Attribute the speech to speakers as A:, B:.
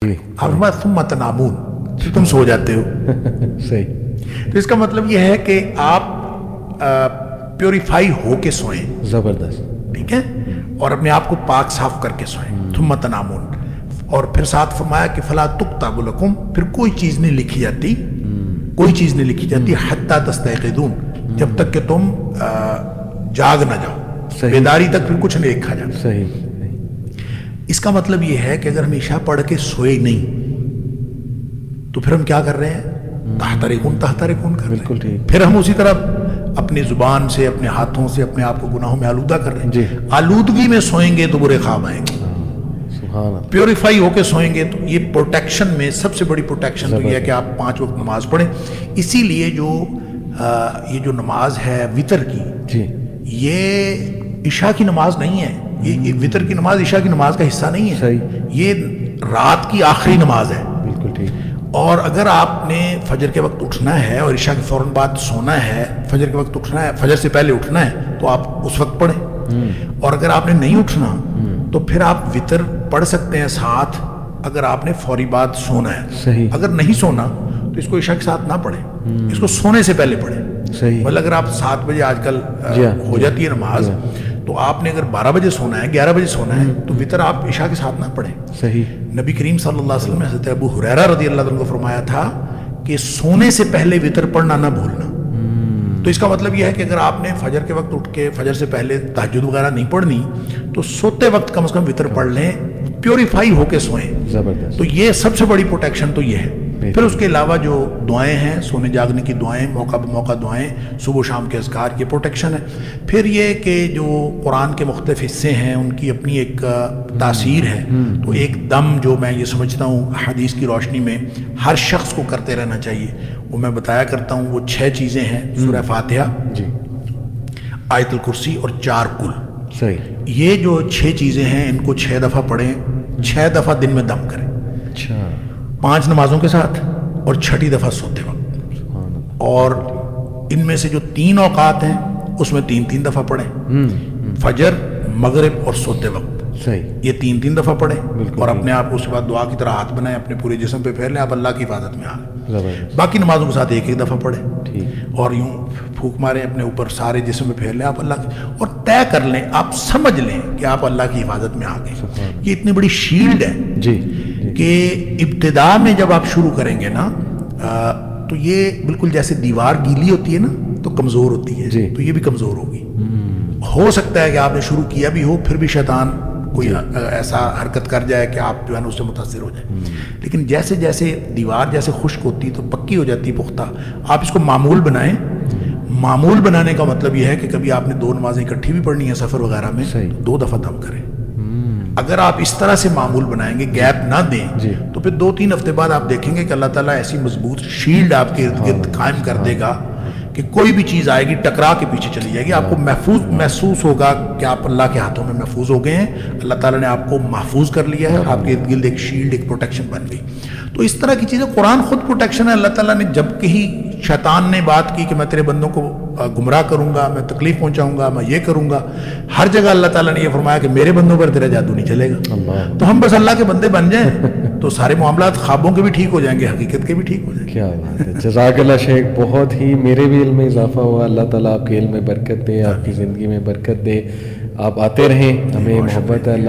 A: آپ ہمارا ثم تنامون، پھر تم سو جاتے ہو.
B: صحیح.
A: تو اس کا مطلب یہ ہے کہ آپ پیوریفائی ہو کے سوئیں.
B: زبردست.
A: ٹھیک ہے، اور اپنے آپ کو پاک صاف کر کے سوئیں. ثم تنامون. اور پھر ساتھ فرمایا کہ فلا تکتب لکم، پھر کوئی چیز نہیں لکھی جاتی، کوئی چیز نہیں لکھی جاتی حتی تستيقظون، جب تک کہ تم جاگ نہ جاؤ. بیداری تک پھر کچھ نہیں لکھا جاتا.
B: صحیح.
A: اس کا مطلب یہ ہے کہ اگر ہم عشاء پڑھ کے سوئے نہیں تو پھر ہم کیا کر رہے ہیں؟ تحترقون کر رہے ہیں.
B: بالکل ٹھیک.
A: پھر ہم اسی طرح اپنی زبان سے، اپنے ہاتھوں سے اپنے آپ کو گناہوں میں آلودہ کر رہے ہیں.
B: جی.
A: آلودگی میں سوئیں گے تو برے خواب آئیں گے.
B: سبحان اللہ.
A: پیوریفائی ہو کے سوئیں گے تو یہ پروٹیکشن میں سب سے بڑی پروٹیکشن تو یہ ہے کہ آپ 5 وقت نماز پڑھیں. اسی لیے یہ جو نماز ہے وطر کی،
B: جی.
A: یہ عشاء کی نماز نہیں ہے. یہ وطر کی نماز عشاء کی نماز کا حصہ نہیں ہے.
B: صحیح.
A: یہ رات کی آخری نماز ہے.
B: بالکل ٹھیک.
A: اور اگر آپ نے فجر کے وقت اٹھنا ہے اور عشاء کے فوراً بعد سونا ہے، فجر کے وقت اٹھنا ہے، فجر سے پہلے اٹھنا ہے، تو آپ اس وقت پڑھیں. اور اگر آپ نے نہیں اٹھنا تو پھر آپ وطر پڑھ سکتے ہیں ساتھ، اگر آپ نے فوری بعد سونا ہے.
B: صحیح.
A: اگر نہیں سونا تو اس کو عشاء کے ساتھ نہ پڑھیں، اس کو سونے سے پہلے پڑھیں.
B: صحیح.
A: مطلب اگر آپ 7 بجے آج کل ہو جاتی ہے نماز، تو آپ نے اگر 12 بجے سونا ہے، 11 بجے سونا ہے، تو وطر آپ عشاء کے ساتھ نہ پڑھیں.
B: صحیح.
A: نبی کریم صلی اللہ علیہ وسلم نے حضرت ابو ہریرہ رضی اللہ عنہ کو فرمایا تھا کہ سونے سے پہلے وطر پڑھنا نہ بھولنا. تو اس کا مطلب یہ ہے کہ اگر آپ نے فجر کے وقت اٹھ کے فجر سے پہلے تہجد وغیرہ نہیں پڑھنی تو سوتے وقت کم از کم وطر پڑھ لیں، پیوریفائی ہو کے سوئیں.
B: زبردست.
A: تو یہ سب سے بڑی پروٹیکشن تو یہ ہے. پھر اس کے علاوہ جو دعائیں ہیں، سونے جاگنے کی دعائیں، موقع بہ موقع دعائیں، صبح و شام کے اذکار، یہ پروٹیکشن ہے. پھر یہ کہ جو قرآن کے مختلف حصے ہیں ان کی اپنی ایک تاثیر ہے. تو ایک دم جو میں یہ سمجھتا ہوں حدیث کی روشنی میں ہر شخص کو کرتے رہنا چاہیے، وہ میں بتایا کرتا ہوں. وہ 6 چیزیں ہیں: سورہ فاتحہ،
B: جی.
A: آیت الکرسی اور 4 کل.
B: صحیح.
A: یہ جو 6 چیزیں ہیں ان کو 6 دفعہ پڑھیں، 6 دفعہ دن میں دم کریں.
B: اچھا.
A: 5 نمازوں کے ساتھ اور 6ٹی دفعہ سوتے وقت.
B: سبحان اللہ.
A: اور ان میں سے جو 3 اوقات ہیں اس میں 3 دفعہ پڑھیں. فجر، مغرب اور سوتے وقت.
B: صحیح.
A: یہ 3 دفعہ پڑھیں.
B: بالکل.
A: اور اپنے آپ اس کے بعد دعا کی طرح ہاتھ بنائیں، اپنے پورے جسم پہ پھیر لیں، آپ اللہ کی حفاظت میں آ گئے.
B: زبردست.
A: باقی نمازوں کے ساتھ 1 دفعہ پڑھیں.
B: ٹھیک.
A: اور یوں پھونک ماریں اپنے اوپر، سارے جسم پہ پھیر لیں آپ اللہ کی، اور طے کر لیں، آپ سمجھ لیں کہ آپ اللہ کی حفاظت میں آ گئے. یہ اتنی بڑی شیلڈ ہے
B: جی.
A: کہ ابتدا میں جب آپ شروع کریں گے نا تو یہ بالکل جیسے دیوار گیلی ہوتی ہے نا تو کمزور ہوتی ہے.
B: جی.
A: تو یہ بھی کمزور ہوگی. ہو سکتا ہے کہ آپ نے شروع کیا بھی ہو، پھر بھی شیطان کوئی ایسا حرکت کر جائے کہ آپ جو ہے نا اس سے متاثر ہو جائیں. لیکن جیسے جیسے دیوار جیسے خشک ہوتی تو پکی ہو جاتی، پختہ. آپ اس کو معمول بنائیں. معمول بنانے کا مطلب یہ ہے کہ کبھی آپ نے 2 نمازیں اکٹھی بھی پڑھنی ہے سفر وغیرہ میں، 2 دفعہ دم کریں. اگر آپ اس طرح سے معمول بنائیں گے، گیپ نہ دیں، تو پھر 2-3 ہفتے بعد آپ دیکھیں گے کہ اللہ تعالیٰ ایسی مضبوط شیلڈ آپ کے ارد گرد قائم کر دے گا کہ کوئی بھی چیز آئے گی ٹکرا کے پیچھے چلی جائے گی. آپ کو محسوس ہوگا کہ آپ اللہ کے ہاتھوں میں محفوظ ہو گئے ہیں. اللہ تعالیٰ نے آپ کو محفوظ کر لیا ہے اور آپ کے ارد گرد ایک شیلڈ، ایک پروٹیکشن بن گئی. تو اس طرح کی چیزیں، قرآن خود پروٹیکشن ہے. اللہ تعالیٰ نے جب کہیں شیطان نے بات کی کہ میں تیرے بندوں کو گمراہ کروں گا، میں تکلیف پہنچاؤں گا، میں یہ کروں گا، ہر جگہ اللہ تعالیٰ نے یہ فرمایا کہ میرے بندوں پر تیرا جادو نہیں چلے گا. تو ہم بس اللہ کے بندے بن جائیں تو سارے معاملات خوابوں کے بھی ٹھیک ہو جائیں گے، حقیقت کے بھی ٹھیک ہو جائیں گے.
B: کیا بات ہے. جزاک اللہ شیخ. بہت ہی میرے بھی علم میں اضافہ ہوا. اللہ تعالیٰ آپ کے علم میں برکت دے، آپ کی زندگی میں برکت دے. آپ آتے رہیں، ہمیں محبت ہے اللہ